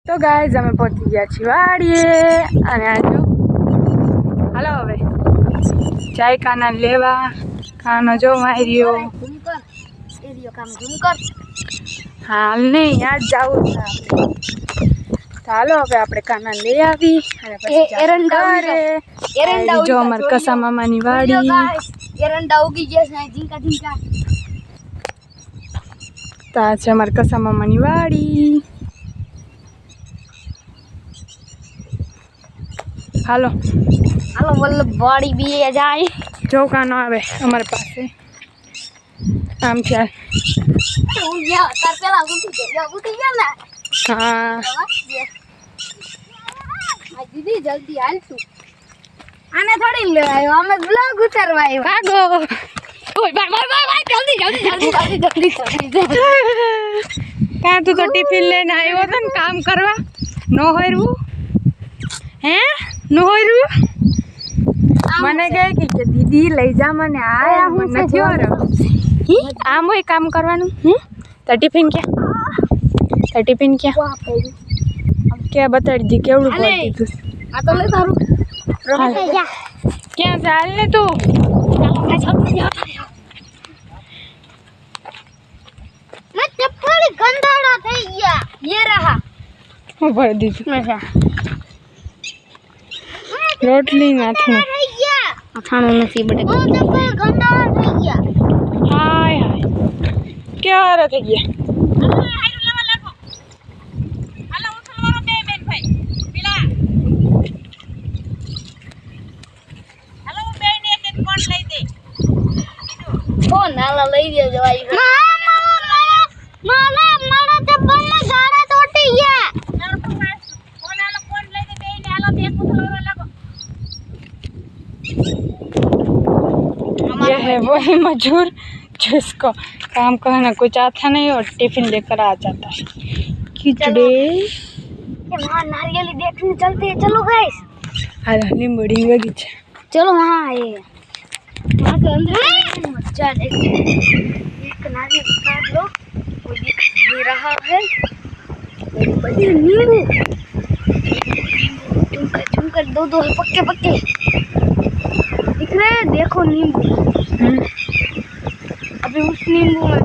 તો ગાઈઝ અમે પહોંચી ગયા છીએ વાડીએ અને આ જો હાલો હવે જાય કાના લેવા કાનો જો માર્યો હાલ નહીં આજ જવું છે હાલો હવે આપણે કાના લઈ આવી અને પછી જો અમારે કસા મામાની વાડી એરંડા ઉગી ગયા છે ઝીંકા ઝીંકા તો આ છે અમારે કસા મામાની વાડી હાલો હાલો વલ્લભ વાડી બી જાય જો કાનો આવે અમારી પાસે આમ છે તાર પેલા ઉઠી ગયા ને હા દીદી જલ્દી હાલ તું આને થોડી લેવાયો અમે બ્લોગ ઉતારવા આવ્યો ભાગો ઓય ભાઈ જલ્દી કાં તું તો ટિફિન લઈને આવ્યો હતો ને કામ કરવા નો હોયરું હે નો હોયરું મને કહે કે દીદી લઈ જા મને આ મને નથી ઓરો આમ હોય કામ કરવાનું તાર ટિફિન ક્યાં ક્યાં બતાડી દી કેવડું પડી દીધું આ તો લે તારું ક્યાં ચાલ ને તું मैं चप्पल गंदाड़ा થઈ ગયા ये रहा હું ભરી દીધું રોટલી નાખું થઈ ગયા અથાણું નથી બટે ચપ્પલ ગંદાડા થઈ ગયા હાય હાય ક્યારે થઈ ગયા ફોન હાલા લઈ દેજો આવી મારા ચપ્પલ ને ગાડા તોડી ગયા ફોન હાલો ફોન લઈ દે બેને હાલો બે કુતરો લાગો ये है वही मजदूर जिसको काम करना कुछ आता नहीं और टिफिन लेकर आ जाता है खिचड़ी ये वहां नारियल देखने चलते हैं चलो गाइस अरे नींबूड़ी बगीचा चलो वहां आए वहां के अंदर मजा देखते एक नारियल काट लो वो दिख नहीं रहा है बड़ी नींबू चुनकर दो है पक्के पक्के दिख रहे हैं देखो नींबू अभी उस नींबू में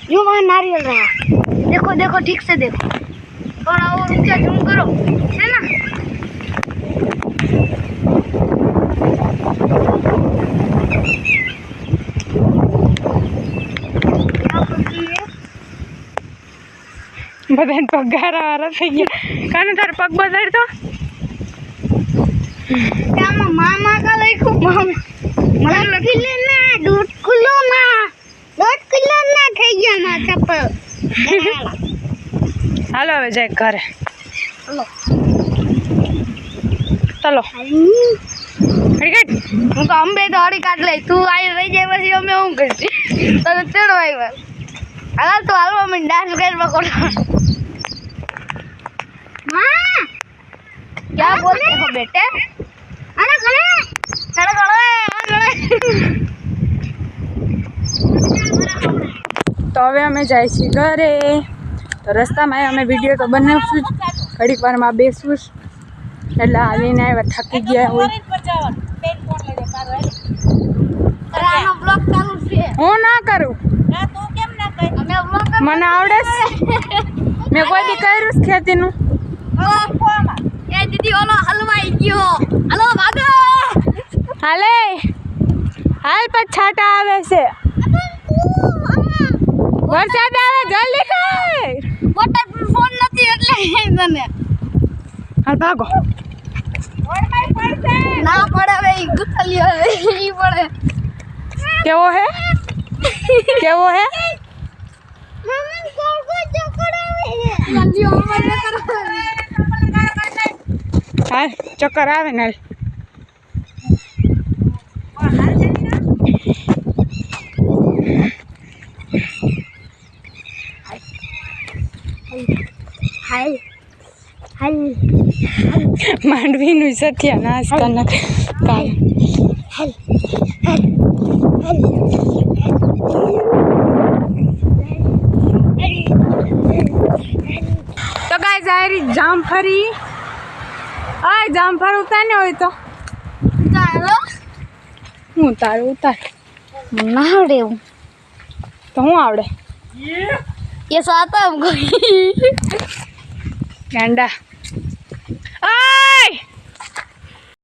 जो वहाँ नारियल रहा देखो देखो ठीक से देखो थोड़ा और ऊंचा जूम करो है ना બધાને પગારા વાળા થઈ ગયા કાને તાર પગ બગાડ તો કામાં મામા કા લખ્યું મામા મને લખી લે ના 2 કિલો ના થઈ ગયા ના ચપ્પલ હાલો હવે જાય ઘરે ચલો ચલો હું તો અંબે તો હળી કાઢ લઈ તું આવી રહી જાય પછી અમે શું કરશું તને તેડો આવ્યા હાલ તો હાલવા મને ડાન્સ કરવા કોણ मां क्या बोलते हो बेटे अरे गले તો હવે અમે જાય છીએ ઘરે તો રસ્તામાં અમે વિડીયો તો બનાવશું જ ઘડીક વારમાં બેસવું એટલે આવીને આવ્યા થાકી ગયા હોય હું ના કરું મને આવડે મેં કોઈ દી કર્યું છે ખેતીનું એ દીદી ઓલો હલવાઈ ગયો હલો ભાગો હાલે હાલ પર છાટા આવે છે વરસાદ આવે જલ્દી કર વોટર ફોન નથી એટલે તને હાલ ભાગો ના પડે હવે ગુથલી ઈ પડે કેવો હે કેવો હે મમ્મી કોકો ચકડાવે જલ્દી અમારે કરાવે હાલ ચક્કર આવે ને હાલ હાલ માંડવીનું સત્યાનાશ કનક કાલ હાલ હાલ હાલ તો ગાઈસ આ રહી જામફળી આ જામફળ ઉતાર ને હોય તો તારો હું તારું ઉતાર ના આવડે એવું તો હું આવડે ये साता हमको ગાંડા આય